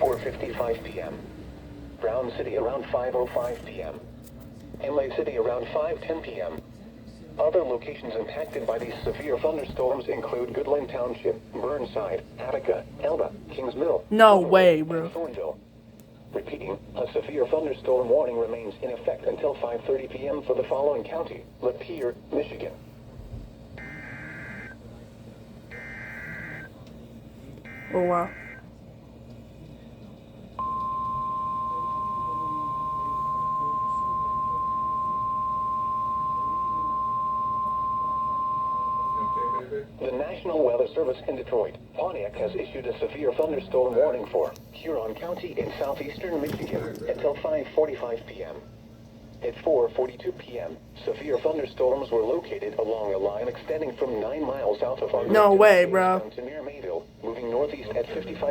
4:55 p.m. Brown City around 5:05 p.m. Inlay City around 5:10 p.m. Other locations impacted by these severe thunderstorms include Goodland Township, Burnside, Attica, Elba, Kings Mill, No way, bro. and Thornville. Repeating, a severe thunderstorm warning remains in effect until 5:30 p.m. for the following county: Lapeer, Michigan. Oh, wow. The National Weather Service in Detroit, Pontiac has issued a severe thunderstorm warning for Huron County in southeastern Michigan until 5:45 p.m. At 4:42 p.m., severe thunderstorms were located along a line extending from 9 miles south of Arlington No way, bro. to near Mayville, moving northeast at 55